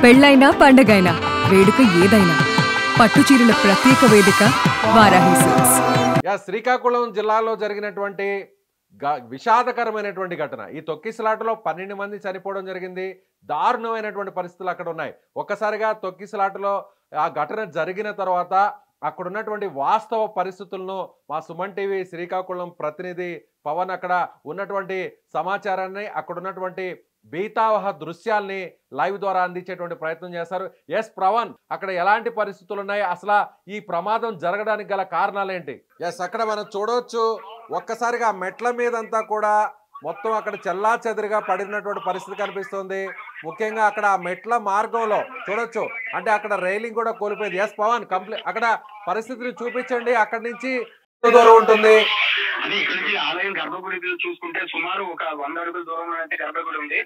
పెళ్ళైనా పండగైనా వేడుక ఏదైనా పట్టుచీరల ప్రత్యేక వేదిక వారాహి సిల్క్స్. శ్రీకాకుళం జిల్లాలో జరిగినటువంటి విషాదకరమైనటువంటి ఘటన. ఈ తొక్కిసలాటలో 12 మంది చనిపోవడం జరిగింది. దారుణమైనటువంటి పరిస్థితులు అక్కడ ఉన్నాయి. ఒక్కసారిగా తొక్కిసలాటలో ఆ ఘటన జరిగిన తర్వాత అక్కడ ఉన్నటువంటి వాస్తవ పరిస్థితులను మా సుమన్ టీవీ శ్రీకాకుళం ప్రతినిధి పవన్ అక్కడ ఉన్నటువంటి సమాచారాన్ని, అక్కడ ఉన్నటువంటి బీతావహ దృశ్యాల్ని లైవ్ ద్వారా అందించేటువంటి ప్రయత్నం చేశారు. ఎస్ పవన్, అక్కడ ఎలాంటి పరిస్థితులు ఉన్నాయి, అసలు ఈ ప్రమాదం జరగడానికి గల కారణాలు ఏంటి? ఎస్, అక్కడ మనం చూడవచ్చు, ఒక్కసారిగా మెట్ల మీదంతా కూడా మొత్తం అక్కడ చెల్లా చెదిరిగా పడినటువంటి పరిస్థితి కనిపిస్తుంది. ముఖ్యంగా అక్కడ ఆ మెట్ల మార్గంలో చూడొచ్చు, అంటే అక్కడ రైలింగ్ కూడా కోల్పోయింది. ఎస్ పవన్, అక్కడ పరిస్థితిని చూపించండి. అక్కడి నుంచి దూరం ఉంటుంది. ఇక్కడ నుంచి ఆలయం గర్భగుడి చూసుకుంటే సుమారు ఒక 100 అడుగుల దూరంలో అయితే గర్భగుడి ఉంది.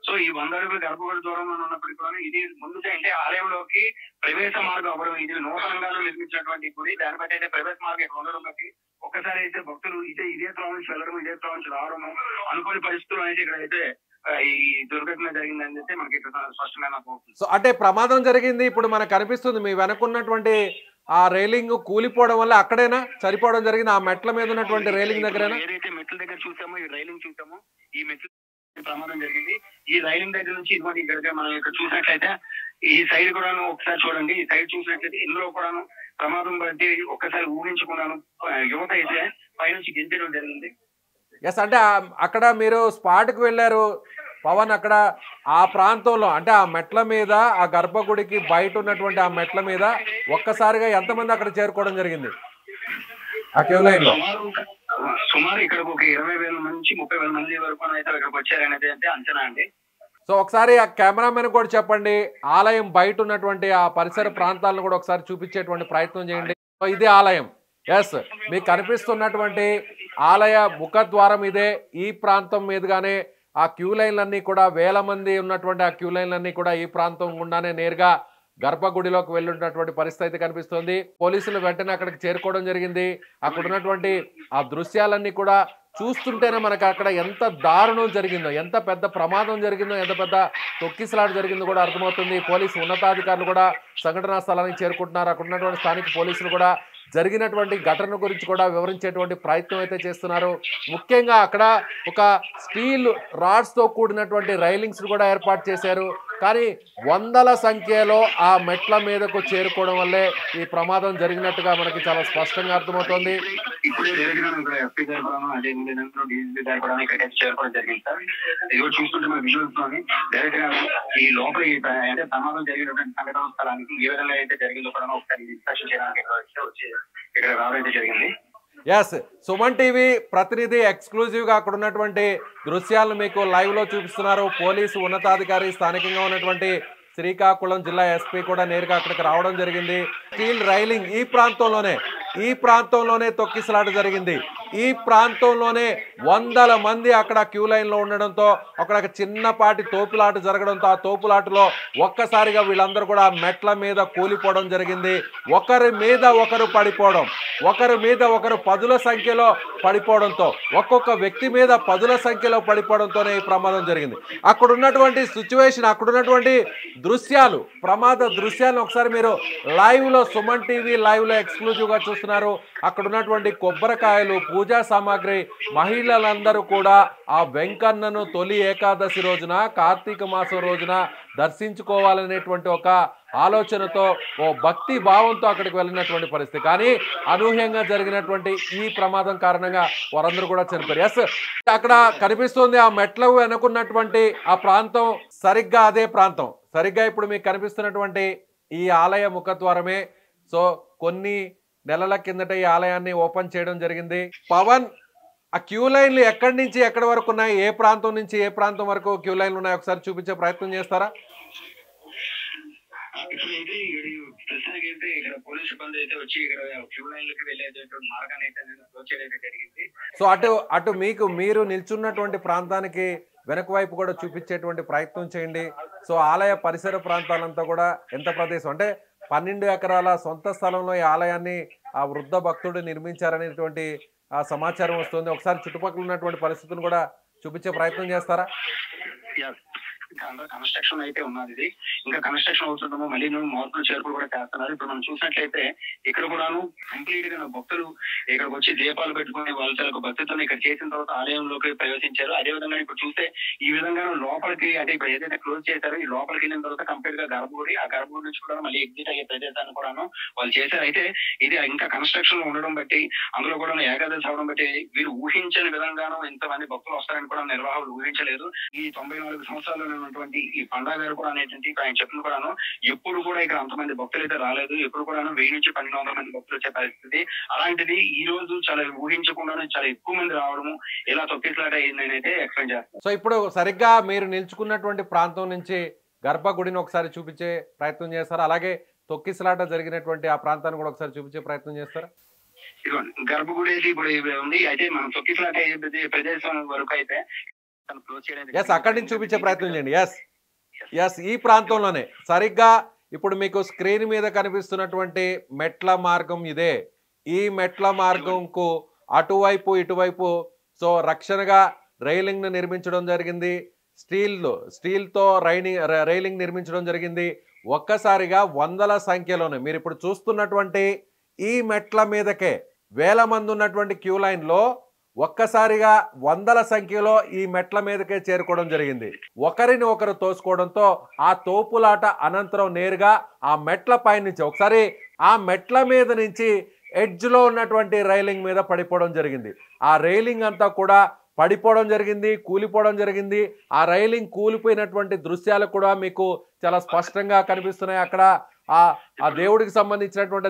సో ఈ 100 అడుగుల గర్భగుడి దూరంలో ఉన్నప్పటికీ కూడా ఇది ముందుగా అంటే ఆలయంలోకి ప్రవేశ మార్గం అవ్వడం, ఇది నూతనంగా నిర్మించినటువంటి గుడి. దాన్ని బట్టి అయితే ప్రవేశ మార్గం ఇక్కడ ఉండడం బట్టి ఒక్కసారి అయితే భక్తులు ఇదే త్రోవ నుంచి వెళ్ళడం, ఇదే త్రోవ నుంచి రావడం అనుకోని పరిస్థితులు అయితే ఇక్కడ అయితే ఈ దుర్ఘటన జరిగిందని అయితే మనకి ఇక్కడ స్పష్టంగా అవుతుంది. సో అంటే ప్రమాదం జరిగింది ఇప్పుడు మనకు కనిపిస్తుంది. మీ వెనకున్నటువంటి ఆ రైలింగ్ కూలిపోవడం వల్ల అక్కడేనా చనిపోవడం జరిగింది? ఆ మెట్ల మీద ఉన్నటువంటి రైలింగ్ దగ్గర ఏదైతే మెట్ల దగ్గర చూసామో, ఈ రైలింగ్ చూసామో, ఈ మెట్ల ప్రమాదం జరిగింది. ఈ రైలింగ్ దగ్గర నుంచి ఇటువంటి ఇక్కడ మనం ఇక్కడ చూసినట్లయితే ఈ సైడ్ కూడాను ఒకసారి చూడండి. ఈ సైడ్ చూసినట్లయితే ఇందులో కూడాను ప్రమాదం బట్టి ఒక్కసారి ఊహించుకున్నాను. యువత అయితే పైనుంచి గెంతడం జరిగింది. ఎస్, అంటే అక్కడ మీరు స్పాట్కి వెళ్ళారు పవన్. అక్కడ ఆ ప్రాంతంలో అంటే ఆ మెట్ల మీద, ఆ గర్భగుడికి బయట ఉన్నటువంటి ఆ మెట్ల మీద ఒక్కసారిగా ఎంతమంది అక్కడ చేరుకోవడం జరిగింది? ఆ క్యూ లైన్ లో సుమారు ఇక్కడ ఒక 20,000 నుంచి 30,000 మంది వరకు అయితే ఇక్కడికి వచ్చారనేది అంటే అంచనా అండి. సో ఒకసారి ఆ కెమెరామెన్ కూడా చెప్పండి, ఆలయం బయట ఉన్నటువంటి ఆ పరిసర ప్రాంతాలను కూడా ఒకసారి చూపించేటువంటి ప్రయత్నం చేయండి. సో ఇది ఆలయం. ఎస్, మీకు కనిపిస్తున్నటువంటి ఆలయ ముఖద్వారం ఇదే. ఈ ప్రాంతం మీదుగానే ఆ క్యూ లైన్లన్నీ కూడా, వేల మంది ఉన్నటువంటి ఆ క్యూ లైన్లన్నీ కూడా ఈ ప్రాంతం గుండానే నేరుగా గర్భగుడిలోకి వెళ్ళినటువంటి పరిస్థితి కనిపిస్తుంది. పోలీసులు వెంటనే అక్కడికి చేరుకోవడం జరిగింది. అక్కడ ఉన్నటువంటి ఆ దృశ్యాలన్నీ కూడా చూస్తుంటేనే మనకు అక్కడ ఎంత దారుణం జరిగిందో, ఎంత పెద్ద ప్రమాదం జరిగిందో, ఎంత పెద్ద తొక్కిసలాట జరిగిందో కూడా అర్థమవుతుంది. పోలీసు ఉన్నతాధికారులు కూడా సంఘటనా స్థలానికి చేరుకుంటున్నారు. అక్కడ ఉన్నటువంటి స్థానిక పోలీసులు కూడా జరిగినటువంటి ఘటన గురించి కూడా వివరించేటువంటి ప్రయత్నం అయితే చేస్తున్నారు. ముఖ్యంగా అక్కడ ఒక స్టీల్ రాడ్స్తో కూడినటువంటి రైలింగ్స్ కూడా ఏర్పాటు చేశారు. కానీ వందల సంఖ్యలో ఆ మెట్ల మీదకు చేరుకోవడం వల్లే ఈ ప్రమాదం జరిగినట్టుగా మనకి చాలా స్పష్టంగా అర్థమవుతోంది. చూస్తుంటే మన విజువల్స్ లోని డైరెక్ట్ గా ఈ లోపల అంటే ప్రమాదం జరిగినటువంటి సంఘటన స్థలానికి ఏ విధంగా అయితే జరిగిందో కూడా ఒకసారి డిస్కషన్ చేయడానికి వచ్చి ఇక్కడ రావడం జరిగింది. ఎస్, సుమన్ టీవీ ప్రతినిధి ఎక్స్క్లూజివ్ గా అక్కడ ఉన్నటువంటి దృశ్యాలను మీకు లైవ్ లో చూపిస్తున్నారు. పోలీసు ఉన్నతాధికారి, స్థానికంగా ఉన్నటువంటి శ్రీకాకుళం జిల్లా ఎస్పీ కూడా నేరుగా అక్కడికి రావడం జరిగింది. స్టీల్ రైలింగ్ ఈ ప్రాంతంలోనే తొక్కిసలాట జరిగింది. ఈ ప్రాంతంలోనే వందల మంది అక్కడ క్యూ లైన్ లో ఉండడంతో అక్కడ చిన్నపాటి తోపులాట జరగడంతో ఆ తోపులాటలో ఒక్కసారిగా వీళ్ళందరూ కూడా మెట్ల మీద కూలిపోవడం జరిగింది. ఒకరి మీద ఒకరు పడిపోవడం, ఒకరి మీద ఒకరు పదుల సంఖ్యలో పడిపోవడంతో, ఒక్కొక్క వ్యక్తి మీద పదుల సంఖ్యలో పడిపోవడంతోనే ఈ ప్రమాదం జరిగింది. అక్కడ ఉన్నటువంటి సిచ్యువేషన్, అక్కడ ఉన్నటువంటి దృశ్యాలు, ప్రమాద దృశ్యాలను ఒకసారి మీరు లైవ్ లో సుమన్ టీవీ లైవ్ లో ఎక్స్క్లూజివ్ గా చూస్తున్నారు. అక్కడ ఉన్నటువంటి కొబ్బరికాయలు, పూజా సామాగ్రి, మహిళలందరూ కూడా ఆ వెంకన్నను తొలి ఏకాదశి రోజున, కార్తీక మాసం రోజున దర్శించుకోవాలనేటువంటి ఒక ఆలోచనతో, ఓ భక్తి భావంతో అక్కడికి వెళ్ళినటువంటి పరిస్థితి. కానీ అనూహ్యంగా జరిగినటువంటి ఈ ప్రమాదం కారణంగా వారందరూ కూడా చనిపోయారు. ఎస్, అక్కడ కనిపిస్తుంది ఆ మెట్ల వెనుకున్నటువంటి ఆ ప్రాంతం సరిగ్గా అదే ప్రాంతం. సరిగ్గా ఇప్పుడు మీకు కనిపిస్తున్నటువంటి ఈ ఆలయ ముఖద్వారమే. సో కొన్ని నెలల కిందట ఈ ఆలయాన్ని ఓపెన్ చేయడం జరిగింది. పవన్, ఆ క్యూ లైన్లు ఎక్కడి నుంచి ఎక్కడి వరకు ఉన్నాయి, ఏ ప్రాంతం నుంచి ఏ ప్రాంతం వరకు క్యూ లైన్లు ఉన్నాయి, ఒకసారి చూపించే ప్రయత్నం చేస్తారా? సో అటు మీరు నిల్చున్నటువంటి ప్రాంతానికి వెనక వైపు కూడా చూపించేటువంటి ప్రయత్నం చేయండి. సో ఆలయ పరిసర ప్రాంతాలంతా కూడా ఎంత ప్రదేశం అంటే 12 ఎకరాల సొంత స్థలంలో ఈ ఆలయాన్ని ఆ వృద్ధ భక్తుడు నిర్మించారనేటువంటి సమాచారం వస్తుంది. ఒకసారి చుట్టుపక్కల ఉన్నటువంటి పరిస్థితులను కూడా చూపించే ప్రయత్నం చేస్తారా? ఇంకా అండర్ కన్స్ట్రక్షన్ అయితే ఉన్నది. ఇది ఇంకా కన్స్ట్రక్షన్ అవుతుండము, మళ్ళీ మార్పులు చేర్పులు కూడా చేస్తున్నారు. ఇప్పుడు మనం చూసినట్లయితే ఇక్కడ కూడాను కంప్లీట్ గా భక్తులు ఇక్కడికి వచ్చి దీపాలు పెట్టుకుని వాళ్ళ చాలా భక్తితో ఇక్కడ చేసిన తర్వాత ఆలయంలోకి ప్రవేశించారు. అదే విధంగా ఇప్పుడు చూస్తే ఈ విధంగా లోపలికి అంటే ఇప్పుడు ఏదైతే క్లోజ్ చేశారో ఈ లోపలికి వెళ్ళిన తర్వాత కంప్లీట్ గా గర్భగుడి, ఆ గర్భగుడి నుంచి కూడా మళ్ళీ ఎగ్జిట్ అయ్యే ప్రదేశాన్ని కూడాను వాళ్ళు చేశారు. అయితే ఇది ఇంకా కన్స్ట్రక్షన్ ఉండడం బట్టి, అందులో కూడా ఏకాదశి అవడం బట్టి వీరు ఊహించని విధంగాను ఇంతమంది భక్తులు వస్తారని కూడా నిర్వాహకులు ఊహించలేదు. ఈ 94 సంవత్సరాల్లో ఉన్నటువంటి ఈ పండా గారు కూడా అనేటువంటి ఆయన చెప్పిన కూడాను ఎప్పుడు కూడా ఇక్కడ అంతమంది భక్తులు అయితే రాలేదు, ఎప్పుడు కూడా 1000 నుంచి 1200 మంది భక్తులు వచ్చే పరిస్థితి. అలాంటిది ఈ రోజు చాలా ఊహించకుండానే చాలా ఎక్కువ మంది రావడము ఇలా తొక్కిసలాట అయిందని అయితే ఎక్స్ప్లెయిన్ చేస్తారు. సో ఇప్పుడు సరిగ్గా మీరు నిల్చుకున్నటువంటి ప్రాంతం నుంచి గర్భగుడిని ఒకసారి చూపించే ప్రయత్నం చేస్తారా? అలాగే తొక్కిసలాట జరిగినటువంటి ఆ ప్రాంతాన్ని కూడా ఒకసారి చూపించే ప్రయత్నం చేస్తారా? గర్భగుడి అయితే ఇప్పుడు ఉంది. అయితే మనం తొక్కిసలాట ప్రదేశం వరకు అయితే అక్కడి నుంచి చూపించే ప్రయత్నం చేయండి. ఎస్ ఈ ప్రాంతంలోనే సరిగ్గా ఇప్పుడు మీకు స్క్రీన్ మీద కనిపిస్తున్నటువంటి మెట్ల మార్గం ఇదే. ఈ మెట్ల మార్గంకు అటువైపు ఇటువైపు సో రక్షణగా రైలింగ్ ను నిర్మించడం జరిగింది. స్టీల్తో రైలింగ్ నిర్మించడం జరిగింది. ఒక్కసారిగా వందల సంఖ్యలోనే మీరు ఇప్పుడు చూస్తున్నటువంటి ఈ మెట్ల మీదకే వేల మంది ఉన్నటువంటి క్యూ లైన్ లో ఒక్కసారిగా వందల సంఖ్యలో ఈ మెట్ల మీదకే చేరుకోవడం జరిగింది. ఒకరిని ఒకరు తోసుకోవడంతో ఆ తోపులాట అనంతరం నేరుగా ఆ మెట్ల పై నుంచి ఒకసారి ఆ మెట్ల మీద నుంచి ఎడ్జ్ లో ఉన్నటువంటి రైలింగ్ మీద పడిపోవడం జరిగింది. ఆ రైలింగ్ అంతా కూడా పడిపోవడం జరిగింది, కూలిపోవడం జరిగింది. ఆ రైలింగ్ కూలిపోయినటువంటి దృశ్యాలు కూడా మీకు చాలా స్పష్టంగా కనిపిస్తున్నాయి. అక్కడ ఆ దేవుడికి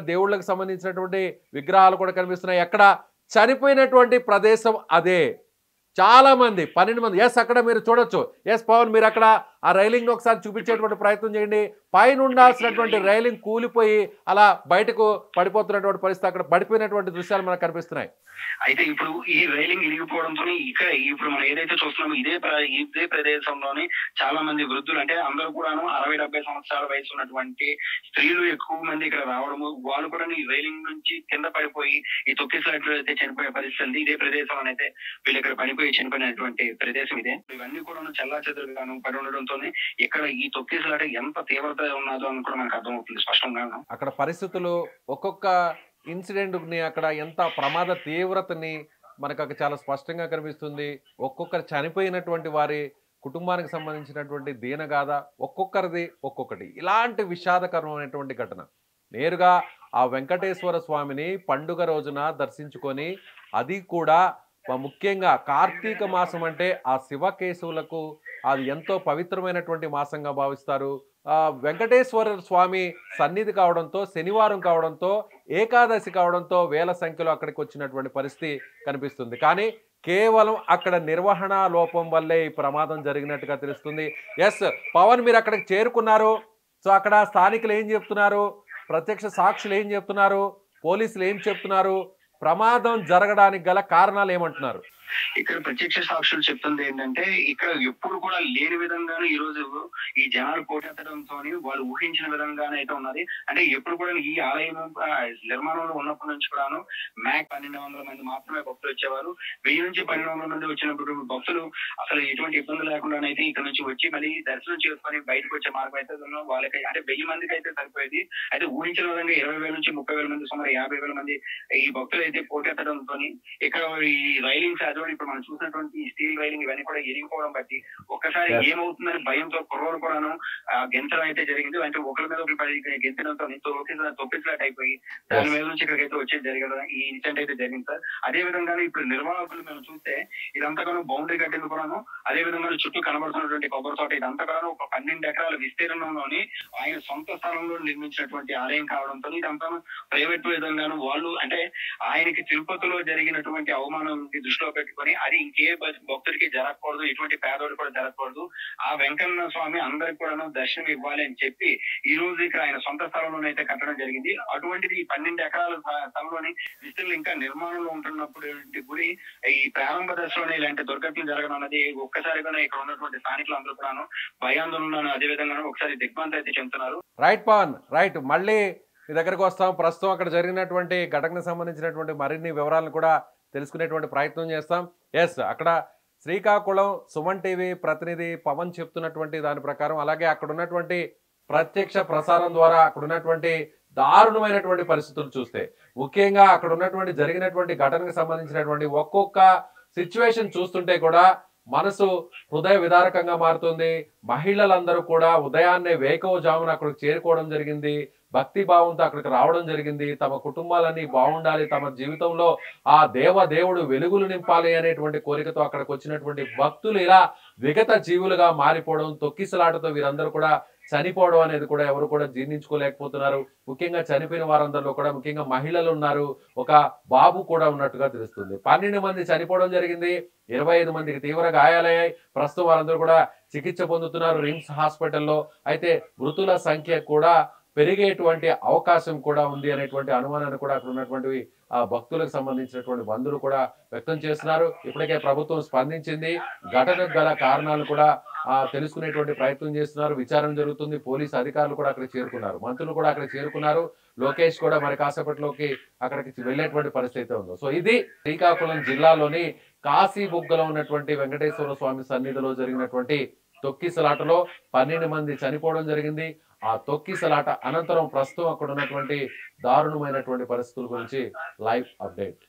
దేవుళ్ళకి సంబంధించినటువంటి విగ్రహాలు కూడా కనిపిస్తున్నాయి. అక్కడ చనిపోయినటువంటి ప్రదేశం అదే. చాలా మంది 12 మంది. అక్కడ మీరు చూడొచ్చు. పవన్ మీరు అక్కడ ఆ రైలింగ్ ఒకసారి చూపించేటువంటి ప్రయత్నం చేయండి. పైన ఉండాల్సినటువంటి రైలింగ్ కూలిపోయి అలా బయటకు పడిపోతున్నటువంటి పరిస్థితి, అక్కడ పడిపోయినటువంటి దృశ్యాలు మనకు కనిపిస్తున్నాయి. అయితే ఇప్పుడు ఈ రైలింగ్ ఇరిగిపోవడంతో ఇక్కడ ఇప్పుడు మనం ఏదైతే చూస్తున్నామో ఇదే ప్రదేశంలోని చాలా మంది వృద్ధులు, అంటే అందరూ కూడాను 60-70 సంవత్సరాల వయసు ఉన్నటువంటి స్త్రీలు ఎక్కువ మంది ఇక్కడ రావడము, వాళ్ళు కూడా ఈ రైలింగ్ నుంచి కింద పడిపోయి ఈ తొక్కిసలాట్లో అయితే చనిపోయే పరిస్థితి ఇదే ప్రదేశంలో అయితే వీళ్ళు ఇక్కడ పడిపోయి చనిపోయినటువంటి ప్రదేశం ఇదే. ఇవన్నీ కూడా చెల్లాచెదురుగాను పడి ఉండడంతో ఇక్కడ ఈ తొక్కిసలాట ఎంత తీవ్రత ఉన్నదో అని కూడా మనకు అర్థమవుతుంది స్పష్టంగా. అక్కడ పరిస్థితులు ఒక్కొక్క ఇన్సిడెంట్ ని అక్కడ ఎంత ప్రమాద తీవ్రతని మనకు అక్కడ చాలా స్పష్టంగా కనిపిస్తుంది. ఒక్కొక్కరు చనిపోయినటువంటి వారి కుటుంబానికి సంబంధించినటువంటి దీనగాథ ఒక్కొక్కరిది ఒక్కొక్కటి. ఇలాంటి విషాదకరమైనటువంటి ఘటన. నేరుగా ఆ వెంకటేశ్వర స్వామిని పండుగ రోజున దర్శించుకొని, అది కూడా ముఖ్యంగా కార్తీక మాసం అంటే ఆ శివకేశవులకు అది ఎంతో పవిత్రమైనటువంటి మాసంగా భావిస్తారు. వెంకటేశ్వర స్వామి సన్నిధి కావడంతో, శనివారం కావడంతో, ఏకాదశి కావడంతో వేల సంఖ్యలో అక్కడికి వచ్చినటువంటి పరిస్థితి కనిపిస్తుంది. కానీ కేవలం అక్కడ నిర్వహణ లోపం వల్లే ఈ ప్రమాదం జరిగినట్టుగా తెలుస్తుంది. పవన్ మీరు అక్కడికి చేరుకున్నారు. సో అక్కడ స్థానికులు ఏం చెప్తున్నారు, ప్రత్యక్ష సాక్షులు ఏం చెప్తున్నారు, పోలీసులు ఏం చెప్తున్నారు, ప్రమాదం జరగడానికి గల కారణాలు ఏమంటున్నారు? ఇక్కడ ప్రత్యక్ష సాక్షులు చెప్తుంది ఏంటంటే ఇక్కడ ఎప్పుడు కూడా లేని విధంగానే ఈ రోజు ఈ జనాలు పోటెత్తడంతో వాళ్ళు ఊహించిన విధంగానే అయితే ఉన్నది. అంటే ఎప్పుడు కూడా ఈ ఆలయం నిర్మాణంలో ఉన్నప్పటి నుంచి కూడాను 1200 మంది మాత్రమే భక్తులు వచ్చేవారు. 1000 నుంచి 1200 మంది వచ్చినప్పుడు భక్తులు అసలు ఎటువంటి ఇబ్బంది లేకుండానైతే ఇక్కడ నుంచి వచ్చి మళ్ళీ దర్శనం చేసుకొని బయటకు వచ్చే మార్గం అయితే వాళ్ళకి అంటే 1000 మందికి అయితే సరిపోయేది. అయితే ఊహించిన విధంగా 20,000 నుంచి 30,000 మంది, సుమారు 50,000 మంది ఈ భక్తులు అయితే పోటెత్తడంతో ఇక్కడ ఈ రైలింగ్స్ ఇప్పుడు మనం చూసినటువంటి స్టీల్ రైలింగ్ ఇవన్నీ కూడా ఎరిగిపోవడం బట్టి ఒక్కసారి ఏమవుతుందని భయంతో కుర్రోలు కూడాను గెంతడం అయితే జరిగింది. అంటే ఒకరి మీద ఒకరి గెంతడంతో తొప్పిసలాట అయిపోయి దాని మీద నుంచి ఇక్కడికైతే వచ్చేది జరిగింది. ఈ ఇన్సిడెంట్ అయితే జరిగింది సార్. అదే విధంగానే ఇప్పుడు నిర్వాహకులు మేము చూస్తే ఇదంతగానో బౌండరీ కట్టేది కూడాను, అదే విధంగా చుట్టూ కనబడుతున్నటువంటి కొబ్బరి తోట ఇదంతగానో ఒక 12 ఎకరాల విస్తీర్ణంలోని ఆయన సొంత స్థలంలో నిర్మించినటువంటి ఆలయం కావడంతో ఇదంతా ప్రైవేట్ విధంగాను వాళ్ళు అంటే ఆయనకి తిరుపతిలో జరిగినటువంటి అవమానం దృష్టిలో పెట్టుకొని అది ఇంకే భక్తుడికి జరగకూడదు, ఎటువంటి పేదోడు కూడా జరగకూడదు, ఆ వెంకన్న స్వామి అందరికి కూడా దర్శనం ఇవ్వాలి అని చెప్పి ఈ రోజు ఇక్కడ ఆయన సొంత స్థలంలోనైతే కట్టడం జరిగింది. అటువంటిది ఈ 12 ఎకరాల స్థలంలోని విస్తీర్ణం ఇంకా నిర్మాణంలో ఉంటున్నప్పుడు గుడి ఈ ప్రారంభ దశలోనే ఇలాంటి దుర్ఘటనలు జరగడం అన్నది ఒక్కసారిగా ఇక్కడ ఉన్నటువంటి స్థానికులు అందరూ కూడాను భయాందోళన అదే విధంగా ఒకసారి దిగ్భ్రాంతి అయితే చెందుతున్నారు. Right Pawan, right. మళ్ళీ మీ దగ్గరకు వస్తాం. ప్రస్తుతం అక్కడ జరిగినటువంటి ఘటనకు సంబంధించినటువంటి మరిన్ని వివరాలను కూడా తెలుసుకునేటువంటి ప్రయత్నం చేస్తాం. అక్కడ శ్రీకాకుళం సుమన్ టీవీ ప్రతినిధి పవన్ చెప్తున్నటువంటి దాని ప్రకారం, అలాగే అక్కడ ఉన్నటువంటి ప్రత్యక్ష ప్రసారం ద్వారా అక్కడ ఉన్నటువంటి దారుణమైనటువంటి పరిస్థితులు చూస్తే, ముఖ్యంగా అక్కడ ఉన్నటువంటి జరిగినటువంటి ఘటనకు సంబంధించినటువంటి ఒక్కొక్క సిచ్యువేషన్ చూస్తుంటే కూడా మనసు హృదయ విదారకంగా మారుతుంది. మహిళలందరూ కూడా ఉదయాన్నే వేకువజామున అక్కడికి చేరుకోవడం జరిగింది. భక్తి భావంతో అక్కడికి రావడం జరిగింది. తమ కుటుంబాలన్నీ బాగుండాలి, తమ జీవితంలో ఆ దేవుడు వెలుగులు నింపాలి అనేటువంటి కోరికతో అక్కడికి వచ్చినటువంటి భక్తులు ఇలా విగత జీవులుగా మారిపోవడం, తొక్కిసలాటతో వీరందరూ కూడా చనిపోవడం అనేది కూడా ఎవరు కూడా జీర్ణించుకోలేకపోతున్నారు. ముఖ్యంగా చనిపోయిన వారందరిలో కూడా ముఖ్యంగా మహిళలు ఉన్నారు, ఒక బాబు కూడా ఉన్నట్టుగా తెలుస్తుంది. 12 మంది చనిపోవడం జరిగింది, 25 మందికి తీవ్ర గాయాలయ్యాయి. ప్రస్తుతం వారందరూ కూడా చికిత్స పొందుతున్నారు రిమ్స్ హాస్పిటల్లో. అయితే మృతుల సంఖ్య కూడా పెరిగేటువంటి అవకాశం కూడా ఉంది అనేటువంటి అనుమానాన్ని కూడా అక్కడ ఉన్నటువంటి భక్తులకు సంబంధించినటువంటి బంధువులు కూడా వ్యక్తం చేస్తున్నారు. ఇప్పటికే ప్రభుత్వం స్పందించింది, ఘటనకు గల కారణాలు కూడా తెలుసుకునేటువంటి ప్రయత్నం చేస్తున్నారు. విచారణ జరుగుతుంది. పోలీసు అధికారులు కూడా అక్కడ చేరుకున్నారు, మంత్రులు కూడా అక్కడ చేరుకున్నారు. లోకేష్ కూడా మరి కాసేపట్లోకి అక్కడికి వెళ్ళేటువంటి పరిస్థితి ఉంది. సో ఇది శ్రీకాకుళం జిల్లాలోని కాశీబుగ్గలో ఉన్నటువంటి వెంకటేశ్వర స్వామి సన్నిధిలో జరిగినటువంటి తొక్కిసలాటలో 12 మంది చనిపోవడం జరిగింది. ఆ తొక్కిసలాట అనంతరం ప్రస్తుతం అక్కడ ఉన్నటువంటి దారుణమైనటువంటి పరిస్థితుల గురించి లైవ్ అప్డేట్.